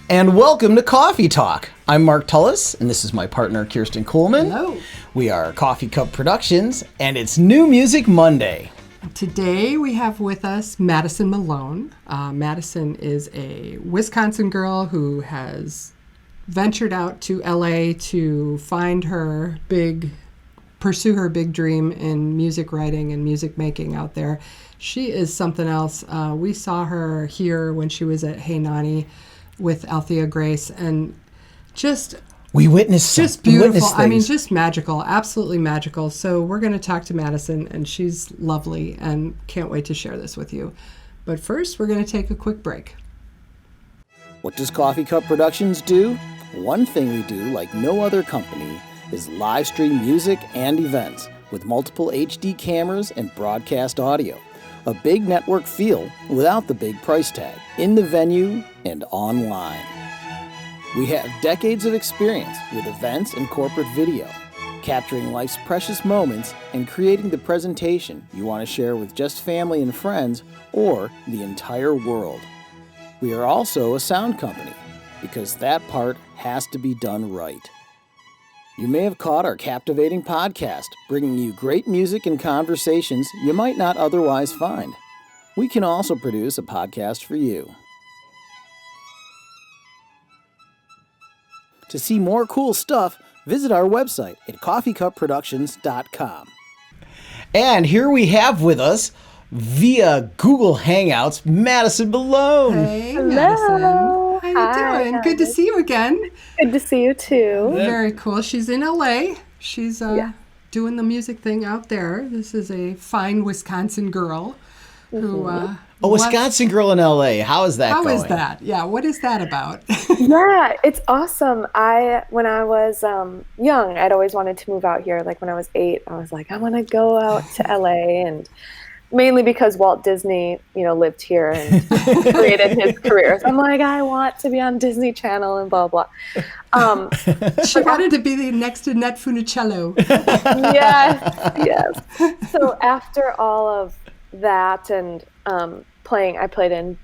And welcome to Cawffee Talk. I'm Mark Tullis, and this is my partner, Kirsten Coleman. Hello. We are Coffee Cup Productions, and it's New Music Monday. Today we have with us Madison Malone. Madison is a Wisconsin girl who has ventured out to LA to pursue her big dream in music writing and music making out there. She is something else. We saw her here when she was at Hey Nani with Althea Grace, and we witnessed just beautiful. I mean, just magical, absolutely magical. So we're going to talk to Madison, and she's lovely, and can't wait to share this with you. But first, we're going to take a quick break. What does Coffee Cup Productions do? One thing we do like no other company is live stream music and events with multiple HD cameras and broadcast audio. A big network feel without the big price tag, in the venue and online. We have decades of experience with events and corporate video, capturing life's precious moments and creating the presentation you want to share with just family and friends or the entire world. We are also a sound company, because that part has to be done right. You may have caught our captivating podcast, bringing you great music and conversations you might not otherwise find. We can also produce a podcast for you. To see more cool stuff, visit our website at coffeecupproductions.com. And here we have with us, via Google Hangouts, Madison Malone. Hey, Hello. Madison. How you doing? Hi. Good to see you again. Good to see you too. Very cool. She's in LA. She's doing the music thing out there. This is a fine Wisconsin girl who... A Wisconsin girl in LA. How is that going? How is that? Yeah, what is that about? Yeah, it's awesome. When I was young, I'd always wanted to move out here. Like when I was 8, I was like, I want to go out to LA, and mainly because Walt Disney, lived here and created his career. So I'm like, I want to be on Disney Channel and blah, blah. She wanted to be the next to Nat Funicello. Yes. So after all of that and I played in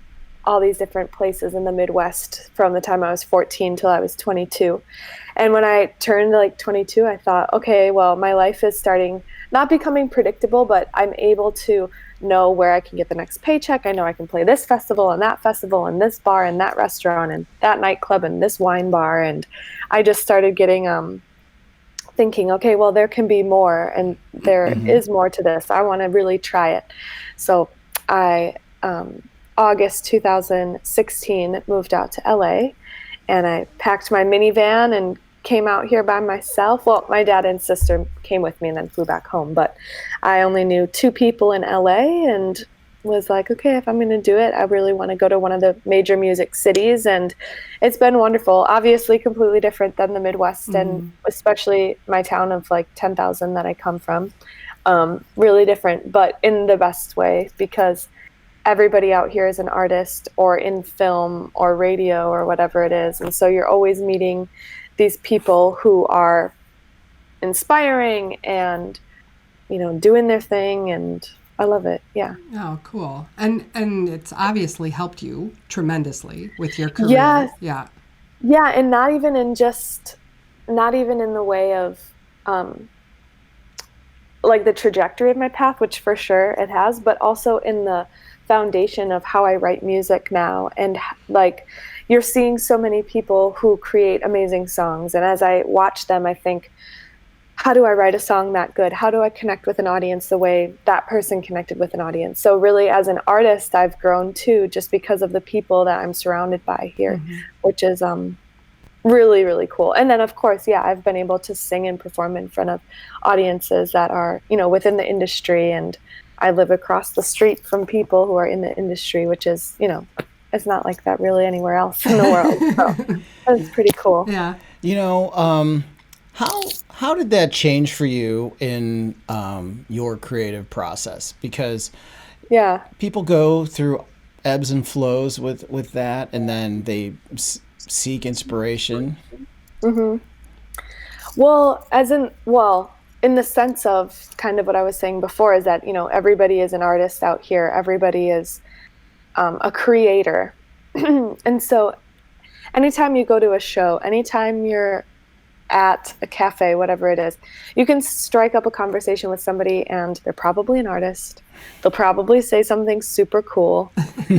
all these different places in the Midwest from the time I was 14 till I was 22. And when I turned 22, I thought, okay, well, my life is not becoming predictable, but I'm able to know where I can get the next paycheck. I know I can play this festival and this bar and that restaurant and that nightclub and this wine bar. And I just started getting thinking, okay, well, there can be more, and there is more to this. I want to really try it. So I, August 2016, moved out to LA, and I packed my minivan and came out here by myself. Well, my dad and sister came with me and then flew back home, but I only knew 2 people in LA and was like, okay, if I'm going to do it, I really want to go to one of the major music cities. And it's been wonderful. Obviously completely different than the Midwest, and especially my town of 10,000 that I come from. Really different, but in the best way, because everybody out here is an artist or in film or radio or whatever it is. And so you're always meeting these people who are inspiring and, doing their thing, and I love it. Yeah. Oh, cool. And it's obviously helped you tremendously with your career. Yes. Yeah. Yeah. And not even in the way of, the trajectory of my path, which for sure it has, but also in the foundation of how I write music now. And you're seeing so many people who create amazing songs. And as I watch them, I think, how do I write a song that good? How do I connect with an audience the way that person connected with an audience? So really, as an artist, I've grown too, just because of the people that I'm surrounded by here, which is really, really cool. And then, of course, I've been able to sing and perform in front of audiences that are, within the industry. And I live across the street from people who are in the industry, which is, it's not like that really anywhere else in the world. So that's pretty cool. Yeah. How did that change for you in your creative process? Because people go through ebbs and flows with that, and then they seek inspiration. Well, in the sense of kind of what I was saying before, is that, everybody is an artist out here. Everybody is a creator. And so anytime you go to a show, anytime you're at a cafe, whatever it is, you can strike up a conversation with somebody and they're probably an artist. They'll probably say something super cool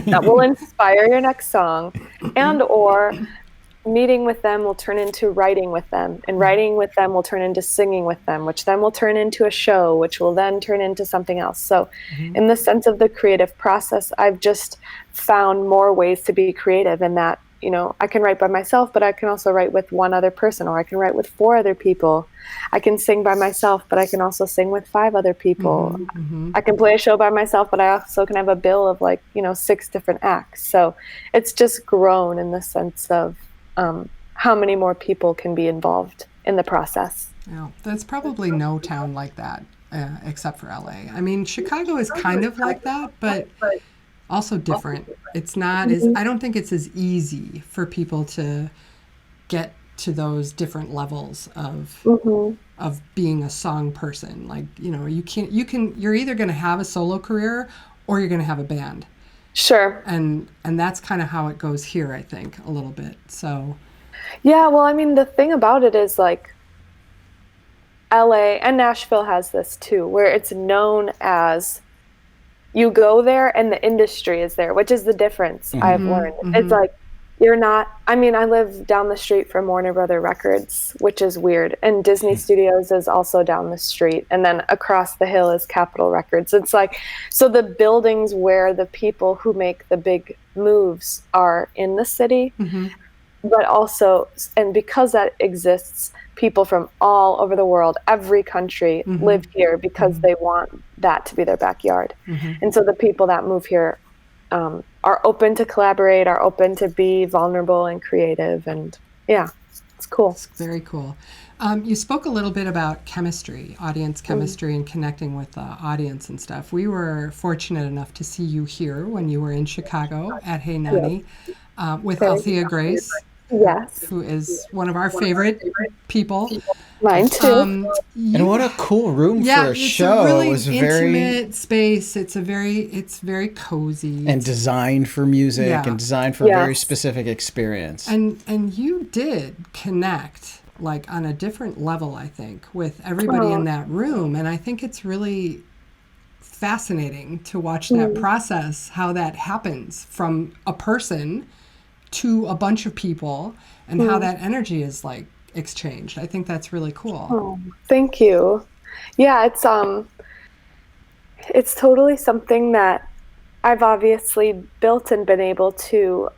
that will inspire your next song, and or meeting with them will turn into writing with them, and writing with them will turn into singing with them, which then will turn into a show, which will then turn into something else. So in the sense of the creative process, I've just found more ways to be creative in that, you know, I can write by myself, but I can also write with one other person, or I can write with 4 other people. I can sing by myself, but I can also sing with 5 other people. I can play a show by myself, but I also can have a bill of 6 different acts. So it's just grown in the sense of how many more people can be involved in the process. Yeah, there's probably no town like that except for LA. I mean, Chicago is kind of like that, but also different. It's not as, I don't think it's as easy for people to get to those different levels of being a song person. Like, you know, you're either going to have a solo career or you're going to have a band. Sure. And that's kind of how it goes here, I think, a little bit. So yeah, well, I mean, the thing about it is like LA and Nashville has this too, where it's known as, you go there and the industry is there, which is the difference I've learned. It's like, you're not, I mean, I live down the street from Warner Brother Records, which is weird. And Disney Studios is also down the street. And then across the hill is Capitol Records. It's like, so the buildings where the people who make the big moves are in the city, but also, and because that exists, people from all over the world, every country live here because they want that to be their backyard. And so the people that move here are open to collaborate, are open to be vulnerable and creative. And yeah, it's cool. It's very cool. You spoke a little bit about chemistry, audience chemistry, and connecting with the audience and stuff. We were fortunate enough to see you here when you were in Chicago at Hey Nani with Althea Grace. Yes. Who is one of our favorite people. Mine too. And what a cool room for a show. A really it was intimate space. It's very cozy. And designed for music and designed for a very specific experience. And you did connect like on a different level, I think, with everybody in that room. And I think it's really fascinating to watch that process, how that happens from a person to a bunch of people, and how that energy is like exchanged. I think that's really cool. Oh, thank you. Yeah, it's totally something that I've obviously built and been able to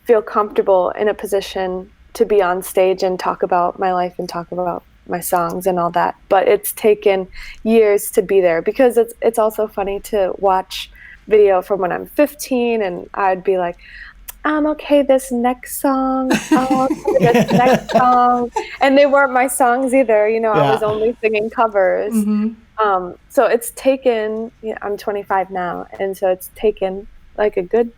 feel comfortable in a position to be on stage and talk about my life and talk about my songs and all that. But it's taken years to be there, because it's also funny to watch video from when I'm 15 and I'd be like, okay, this next song, this next song. And they weren't my songs either, you know, I was only singing covers. So it's taken, I'm 25 now, and so it's taken like a good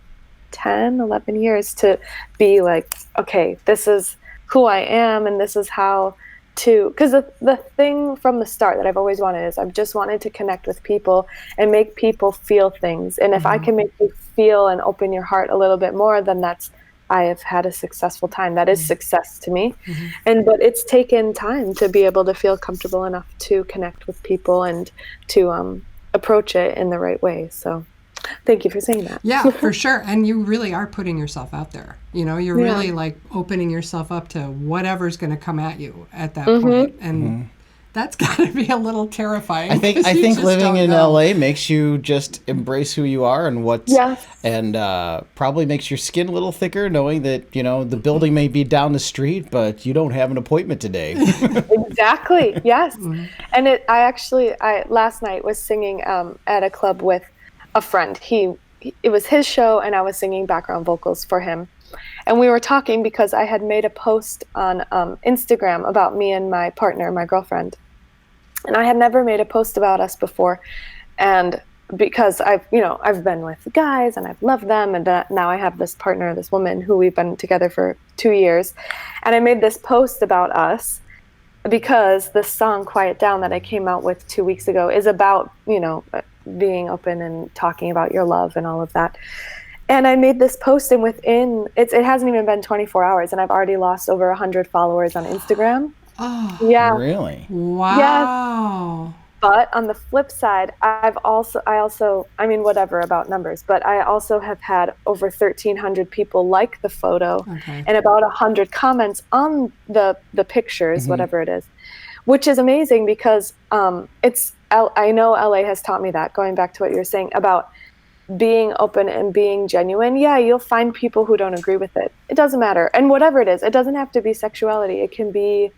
10, 11 years to be like, okay, this is who I am, and this is how to, because the thing from the start that I've always wanted is I've just wanted to connect with people and make people feel things. And if I can make you feel and open your heart a little bit more, then I have had a successful time. That is success to me. But it's taken time to be able to feel comfortable enough to connect with people and to approach it in the right way. So thank you for saying that. Yeah, for sure. And you really are putting yourself out there. You know, you're really like opening yourself up to whatever's going to come at you at that point. And that's got to be a little terrifying. I think living in LA makes you just embrace who you are and and probably makes your skin a little thicker, knowing that, you know, the building may be down the street, but you don't have an appointment today. Exactly. Yes. And I last night was singing at a club with a friend. It was his show and I was singing background vocals for him. And we were talking because I had made a post on Instagram about me and my partner, my girlfriend. And I had never made a post about us before. And because I've been with guys and I've loved them. And now I have this partner, this woman who we've been together for 2 years. And I made this post about us because the song Quiet Down that I came out with 2 weeks ago is about, you know, being open and talking about your love and all of that. And I made this post, and it hasn't even been 24 hours, and I've already lost over 100 followers on Instagram. Oh, Yeah. Really? wow. Yes. But on the flip side, I mean, whatever about numbers, but I also have had over 1,300 people like the photo, Okay. and about 100 comments on the pictures, whatever it is, which is amazing because I know LA has taught me that, going back to what you were saying about being open and being genuine. Yeah, you'll find people who don't agree with it. It doesn't matter. And whatever it is, it doesn't have to be sexuality. It can be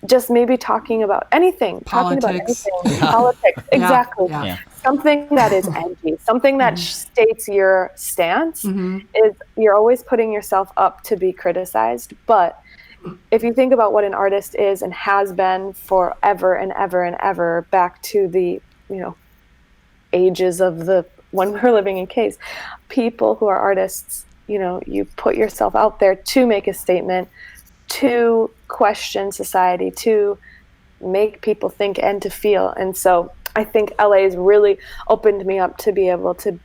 just maybe talking about anything. Politics. Politics. Exactly. Yeah. Something that is edgy, something that states your stance is you're always putting yourself up to be criticized. But if you think about what an artist is and has been forever and ever and ever, back to the, ages of when we're living in caves, people who are artists, you put yourself out there to make a statement, to question society, to make people think and to feel. And so I think LA has really opened me up to be able to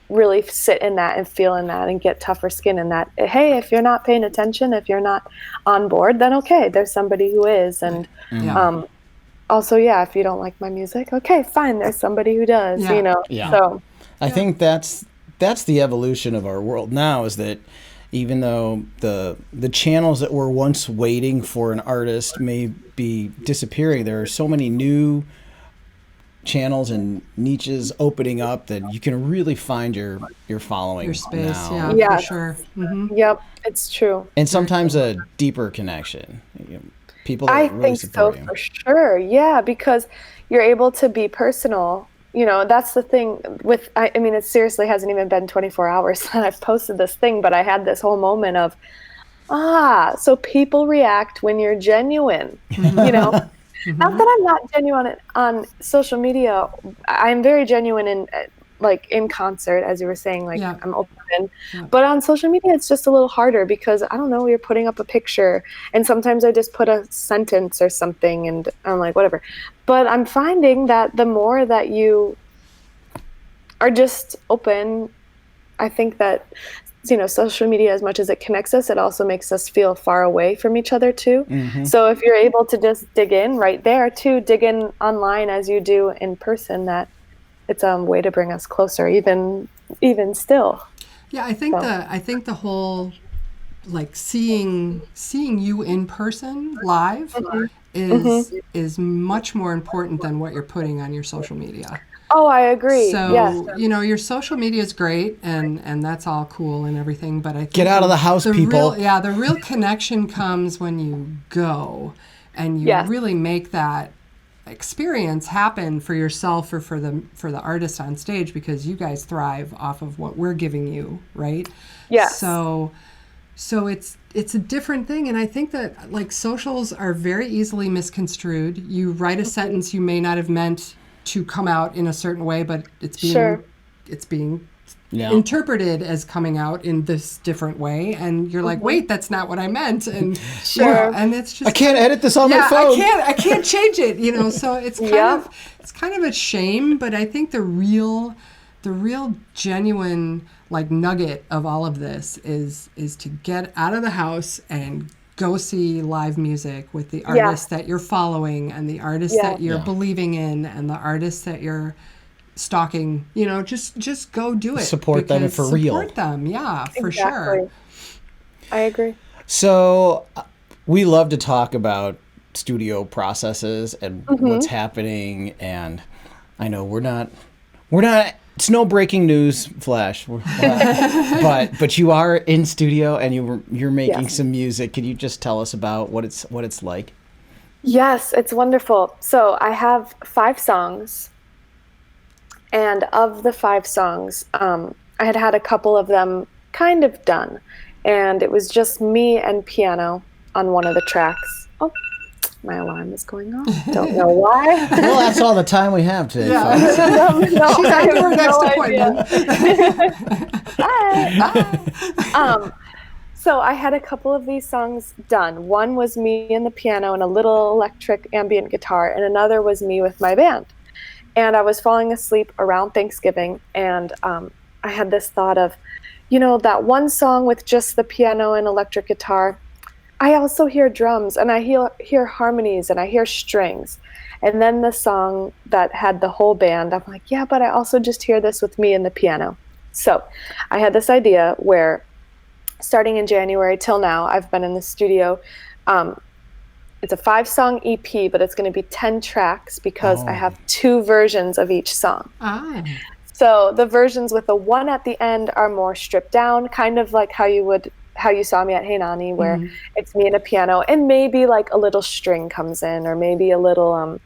really sit in that and feel in that and get tougher skin in that. Hey, if you're not paying attention, if you're not on board, then okay, there's somebody who is. And also, if you don't like my music, okay, fine, there's somebody who does, Yeah. So I think that's the evolution of our world now, is that even though the channels that were once waiting for an artist may be disappearing, there are so many new channels and niches opening up that you can really find your following, your space now. for sure. Yep, it's true. And sometimes a deeper connection, people that I really think support so, you. for sure. Yeah, because you're able to be personal. That's the thing with, I mean, it seriously hasn't even been 24 hours that I've posted this thing, but I had this whole moment of, so people react when you're genuine, Not that I'm not genuine on social media. I'm very genuine in concert, as you were saying, I'm open. But on social media, it's just a little harder because, I don't know, you're putting up a picture, and sometimes I just put a sentence or something, and I'm like, whatever. But I'm finding that the more that you are just open, I think that, social media, as much as it connects us, it also makes us feel far away from each other too. So if you're able to just dig in right there too, dig in online as you do in person, that it's a way to bring us closer, even still. Yeah, I think the whole seeing you in person live is much more important than what you're putting on your social media. Oh, I agree. So, yes. Your social media is great and that's all cool and everything, but I think Get out of the house, people. The real connection comes when you go and you really make that experience happen for yourself or for the artist on stage, because you guys thrive off of what we're giving you, right? Yes. So it's a different thing, and I think that socials are very easily misconstrued. You write a sentence you may not have meant to come out in a certain way, but it's being interpreted as coming out in this different way, and you're like, wait, that's not what I meant, and and it's just, I can't edit this on my phone. I can't change it, so it's kind of a shame. But I think the real genuine nugget of all of this is to get out of the house and go see live music with the artists that you're following and the artists that you're believing in and the artists that you're stalking. Just go do it. Support them for real. Support them, for sure. I agree. So we love to talk about studio processes and what's happening, and I know we're not. It's no breaking news flash, but you are in studio and you're making some music. Can you just tell us about what it's like? Yes, it's wonderful. So I have 5 songs, and of the 5 songs, I had a couple of them kind of done, and it was just me and piano on one of the tracks. Oh, my alarm is going off. Don't know why. Well, that's all the time we have today, folks. She's on to her next appointment. Bye. So I had a couple of these songs done. One was me and the piano and a little electric ambient guitar, and another was me with my band. And I was falling asleep around Thanksgiving, and I had this thought of, that one song with just the piano and electric guitar. I also hear drums, and I hear harmonies, and I hear strings. And then the song that had the whole band, I'm like, yeah, but I also just hear this with me and the piano. So I had this idea where starting in January till now, I've been in the studio. It's a 5-song EP, but it's going to be 10 tracks because I have 2 versions of each song. So the versions with the one at the end are more stripped down, kind of like how you saw me at Hey Nani, where it's me and a piano, and maybe like a little string comes in, or maybe a little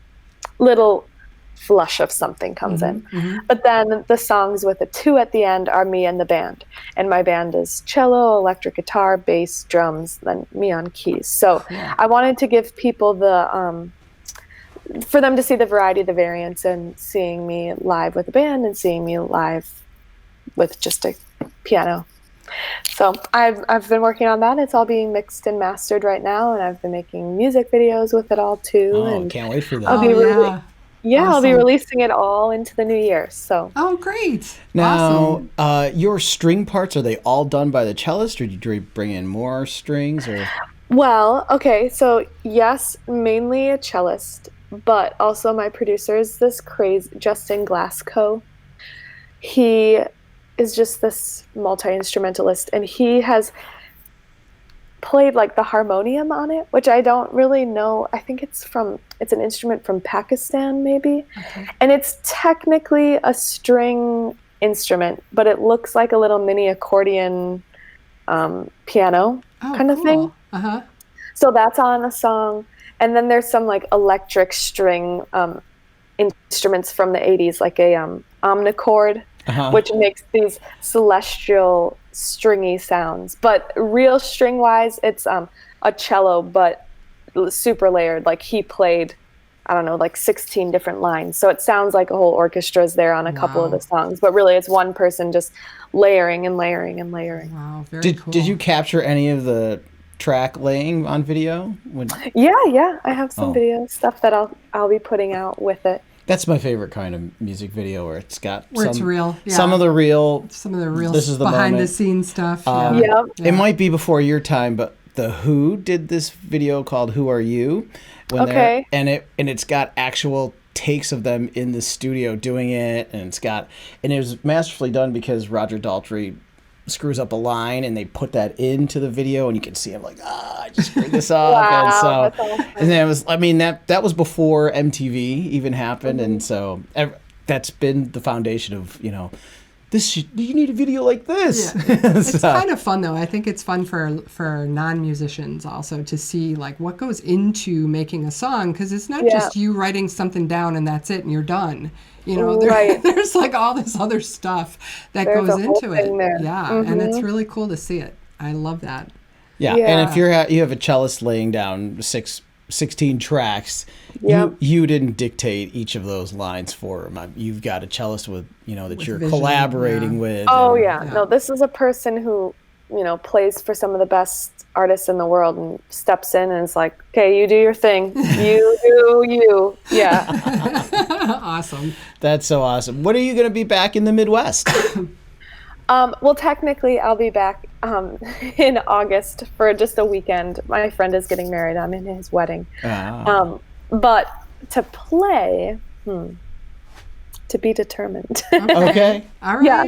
flush of something comes in. But then the songs with the 2 at the end are me and the band. And my band is cello, electric guitar, bass, drums, then me on keys. So I wanted to give people for them to see the variety, the variance, and seeing me live with a band and seeing me live with just a piano. So I've been working on that. It's all being mixed and mastered right now, and I've been making music videos with it all too. Oh, and can't wait for that. I'll be awesome. I'll be releasing it all into the new year. So great. Now, awesome. Your string parts, are they all done by the cellist, or did you bring in more strings? Or well, okay, so yes, mainly a cellist, but also my producer is this crazy Justin Glasgow. He is just this multi-instrumentalist, and he has played like the harmonium on it, which I don't really know. I think it's an instrument from Pakistan maybe. And it's technically a string instrument, but it looks like a little mini accordion piano kind of thing. So that's on a song. And then there's some like electric string instruments from the 80s, like a omnichord, which makes these celestial stringy sounds. But real string wise, it's a cello, but super layered. Like he played, I don't know, like 16 different lines. So it sounds like a whole orchestra is there on a couple of the songs, but really it's one person just layering and layering and layering. Wow, very cool. Did you capture any of the track laying on video? Yeah, I have some video stuff that I'll be putting out with it. That's my favorite kind of music video, where it's got it's real. Yeah. Some of the real. This is the behind the scenes stuff. It might be before your time, but the Who did this video called "Who Are You?" And it's got actual takes of them in the studio doing it, and it was masterfully done because Roger Daltrey screws up a line, and they put that into the video, and you can see him like, I just screwed this up. Wow, and so, that's awesome. and then that was before MTV even happened, and so that's been the foundation of you need a video like this. Yeah. It's kind of fun though. I think it's fun for non-musicians also to see like what goes into making a song, because it's not just you writing something down and that's it and you're done. There's like all this other stuff that goes into it. And it's really cool to see it. I love that. Yeah. And if you have a cellist laying down 16 tracks, you didn't dictate each of those lines for him. You've got a cellist with you're vision, collaborating with. No, this is a person who plays for some of the best artists in the world and steps in and it's like, okay, you do your thing, you do you. Awesome. That's so awesome. When are you going to be back in the Midwest? Well, technically I'll be back in August for just a weekend. My friend is getting married. I'm in his wedding. But to play, to be determined. Okay. All right. Yeah,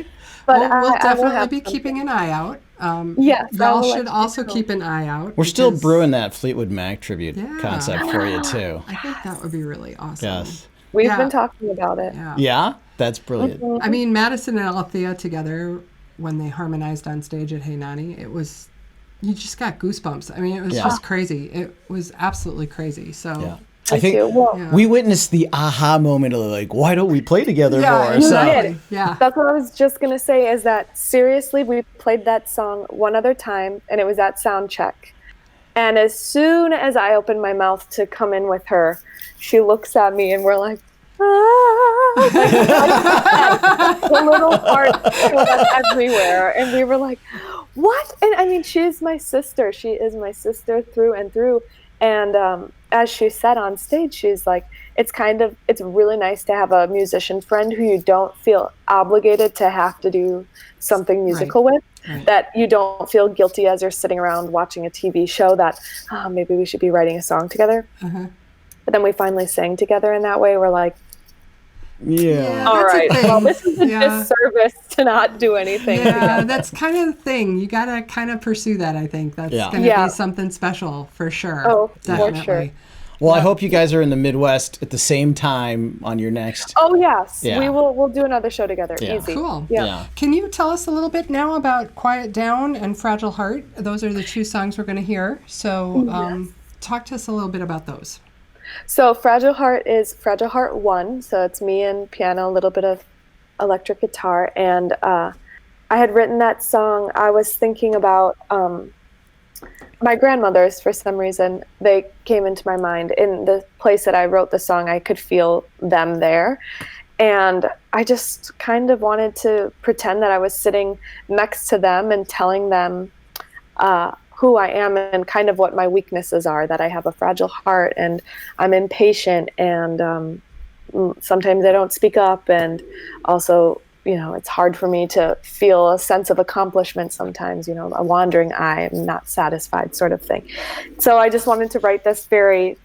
but we'll definitely be keeping an eye out. Y'all should also keep an eye out. We're still brewing that Fleetwood Mac tribute concept for you too. I think that would be really awesome. Yes. We've been talking about it. Yeah? That's brilliant. I mean, Madison and Althea together, when they harmonized on stage at Hey Nani, you just got goosebumps. I mean, it was just crazy. It was absolutely crazy. So I think we witnessed the aha moment of like, why don't we play together more? Exactly. That's what I was just going to say, is that seriously, we played that song one other time and it was at sound check. And as soon as I opened my mouth to come in with her, she looks at me and we're like, the little heart everywhere. And we were like, what? And I mean, she is my sister. She is my sister through and through. And as she said on stage, she's like, it's really nice to have a musician friend who you don't feel obligated to have to do something musical with, that you don't feel guilty as you're sitting around watching a TV show that, maybe we should be writing a song together. But then we finally sang together in that way. We're like, all right, well, this is a disservice to not do anything together. That's kind of the thing. You got to kind of pursue that, I think. That's going to be something special for sure. Oh, definitely. for sure. Well, I hope you guys are in the Midwest at the same time on your next. Oh, yes. Yeah. We'll do another show together. Easy. Cool. Yeah. Can you tell us a little bit now about Quiet Down and Fragile Heart? Those are the two songs we're going to hear. So talk to us a little bit about those. So Fragile Heart is Fragile Heart 1. So it's me and piano, a little bit of electric guitar. And I had written that song. I was thinking about my grandmothers, for some reason. They came into my mind. In the place that I wrote the song, I could feel them there. And I just kind of wanted to pretend that I was sitting next to them and telling them who I am and kind of what my weaknesses are, that I have a fragile heart and I'm impatient and sometimes I don't speak up, and also, it's hard for me to feel a sense of accomplishment sometimes, a wandering eye, I'm not satisfied sort of thing. So I just wanted to write this very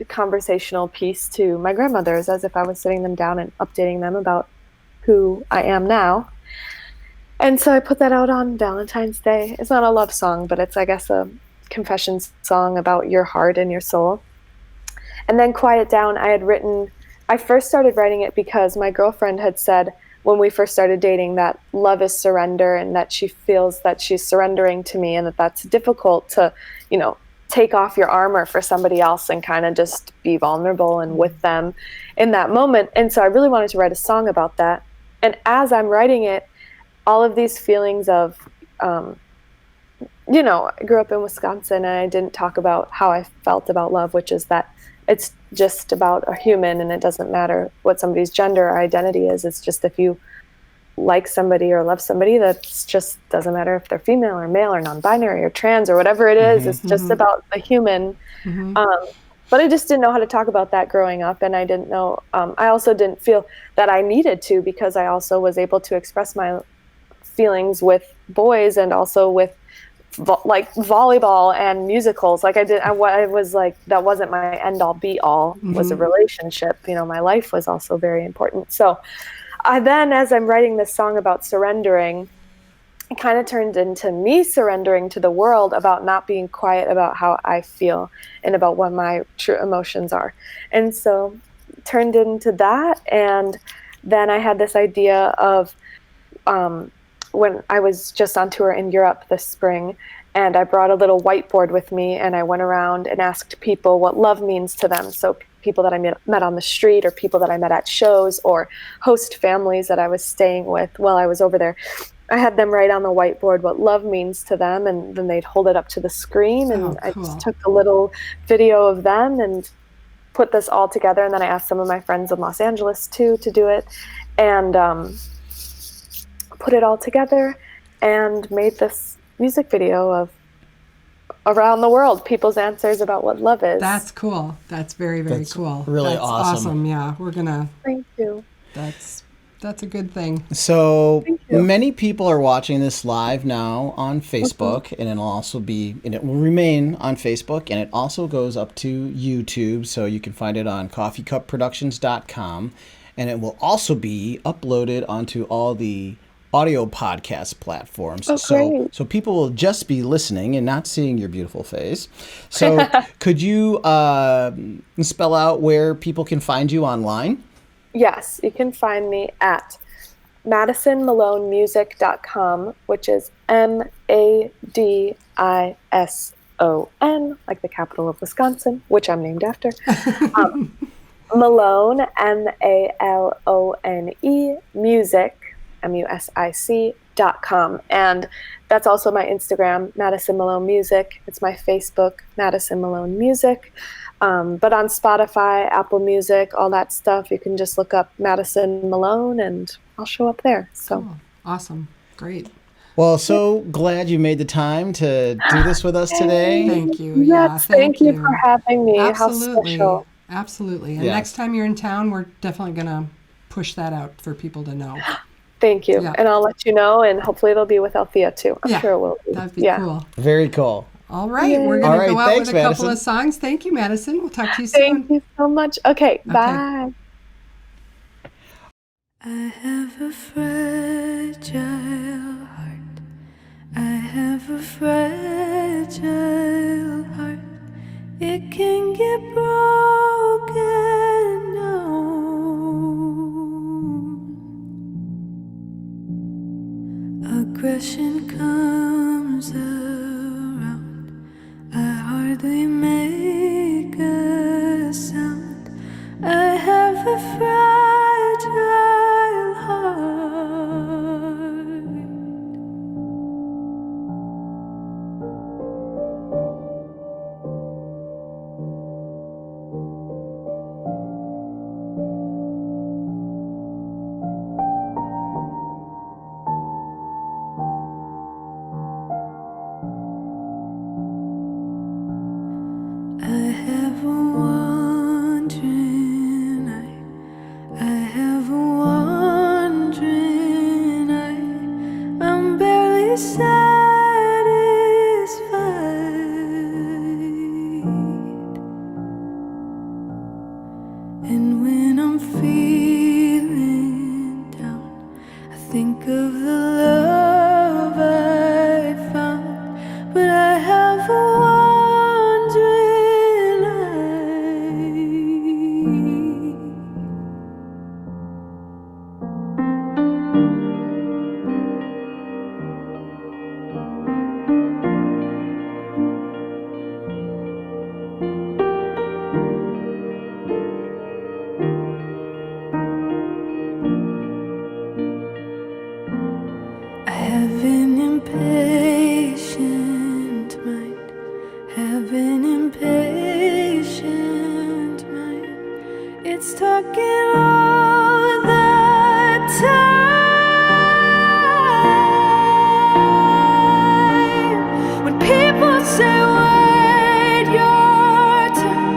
conversational piece to my grandmothers as if I was sitting them down and updating them about who I am now. And so I put that out on Valentine's Day. It's not a love song, but it's, I guess, a confession song about your heart and your soul. And then Quiet Down, I first started writing it because my girlfriend had said when we first started dating that love is surrender, and that she feels that she's surrendering to me, and that's difficult to, take off your armor for somebody else and kind of just be vulnerable and with them in that moment. And so I really wanted to write a song about that. And as I'm writing it, all of these feelings of, I grew up in Wisconsin, and I didn't talk about how I felt about love, which is that it's just about a human, and it doesn't matter what somebody's gender or identity is. It's just if you like somebody or love somebody, that's just doesn't matter if they're female or male or non-binary or trans or whatever it is. It's just about the human. But I just didn't know how to talk about that growing up, and I didn't know. I also didn't feel that I needed to, because I also was able to express my feelings with boys and also with volleyball and musicals. I was like, that wasn't my end all be all, was a relationship. My life was also very important. So then as I'm writing this song about surrendering, it kind of turned into me surrendering to the world about not being quiet about how I feel and about what my true emotions are. And so it turned into that. And then I had this idea of, when I was just on tour in Europe this spring, and I brought a little whiteboard with me, and I went around and asked people what love means to them. So people that I met on the street, or people that I met at shows, or host families that I was staying with while I was over there. I had them write on the whiteboard what love means to them, and then they'd hold it up to the screen, and I just took a little video of them and put this all together. And then I asked some of my friends in Los Angeles too to do it, and put it all together and made this music video of around the world, people's answers about what love is. That's cool. That's very, very cool. Really That's awesome. Yeah, we're gonna. Thank you. That's a good thing. So many people are watching this live now on Facebook, and it will remain on Facebook, and it also goes up to YouTube, so you can find it on CawffeeCupProductions.com, and it will also be uploaded onto all the audio podcast platforms. So people will just be listening and not seeing your beautiful face. So could you spell out where people can find you online? Yes, you can find me at MadisonMaloneMusic.com, which is MADISON, like the capital of Wisconsin, which I'm named after. Malone, MALONE, music, MUSIC.com. And that's also my Instagram, Madison Malone Music. It's my Facebook, Madison Malone Music. But on Spotify, Apple Music, all that stuff, you can just look up Madison Malone and I'll show up there. So cool. Awesome. Great. Well, so glad you made the time to do this with us today. Thank you. Yes, thank you for having me. Absolutely. How special. Absolutely. And Yes. next time you're in town, we're definitely going to push that out for people to know. Thank you. Yeah. And I'll let you know, and hopefully it'll be with Althea too. I'm sure it will be. That'd be cool. Very cool. All right. Yay. We're going All to right, go out thanks, with a couple Madison. of songs. Thank you, Madison. We'll talk to you soon. Thank you so much. Okay, bye. I have a fragile heart. I have a fragile heart. It can get broken down. Aggression comes around. I hardly make a sound. I have a fragile heart. I have a wandering eye. I have a wandering eye. I'm barely satisfied. And when I'm feeling down, I think of the love I found. But I have a wandering eye. I have an impatient mind. Have an impatient mind. It's talking all the time. When people say wait your turn,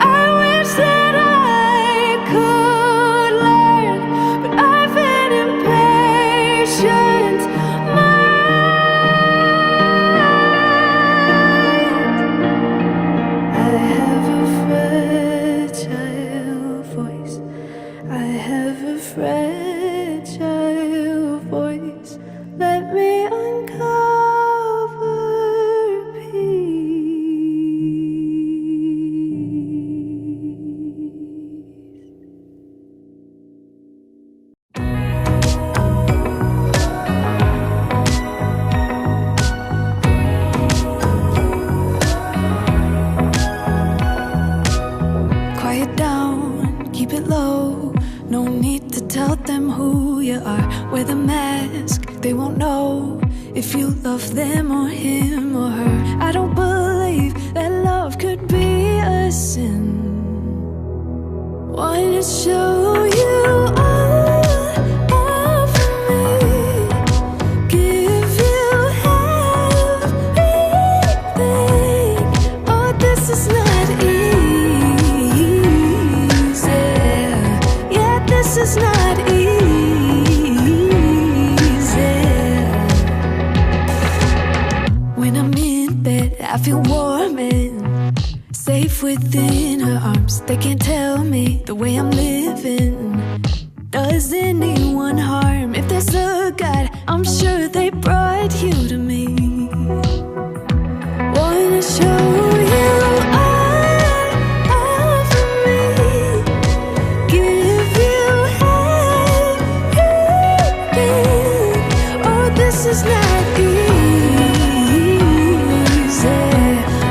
I wish that I could learn, but I've an impatient mind. I have a fragile voice. I have a fragile voice. Let me uncover peace. Quiet down, keep it low. No need to tell them who you are. Wear the mask, they won't know if you love them or him or her. I don't believe that love could be a sin. Wanna show you all of me, give you everything. Oh, this is not easy. Yeah, this is not easy. When I'm in bed, I feel warm and safe within her arms. They can't tell me the way I'm living does anyone harm. If there's a God, I'm sure they brought you to me. Wanna show you all of me, give you everything. Oh, this is not easy.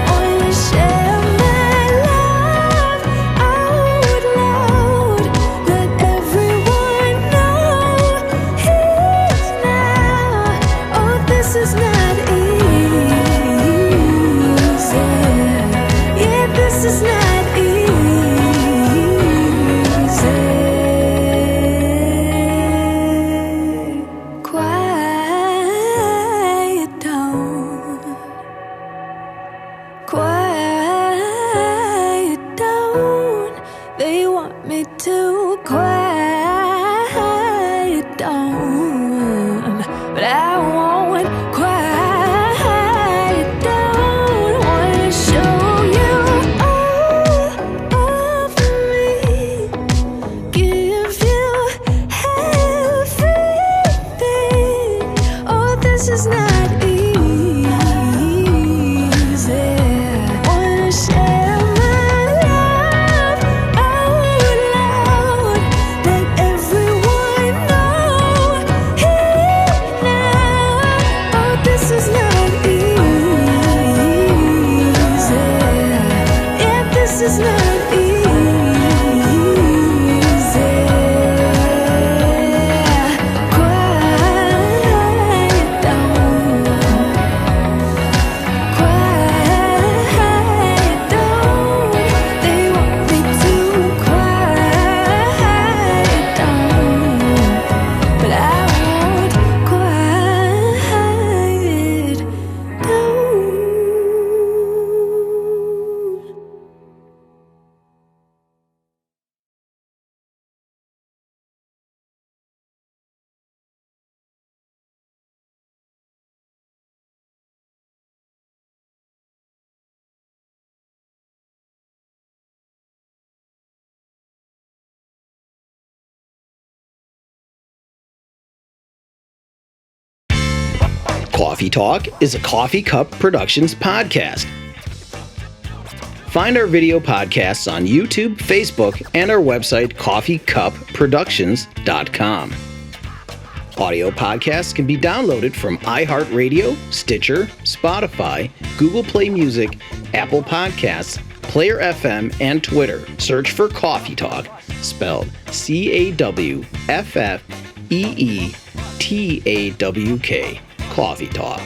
Wanna share my love out loud. Let everyone know he's now. Oh, this is not want me to quiet down, but I won't quiet down. Wanna show you all of me, give you everything. Oh, this is not easy. Wanna share my love out loud, let everyone know here now. Oh, this is not easy. Yeah, this is not easy. Quiet down. Quiet down. They want me to quiet down, but I won't quiet down. Cawffee Talk is a Coffee Cup Productions podcast. Find our video podcasts on YouTube, Facebook, and our website, coffeecupproductions.com. Audio podcasts can be downloaded from iHeartRadio, Stitcher, Spotify, Google Play Music, Apple Podcasts, Player FM, and Twitter. Search for Cawffee Talk, spelled CAWFFEETAWK. Cawffee Talk.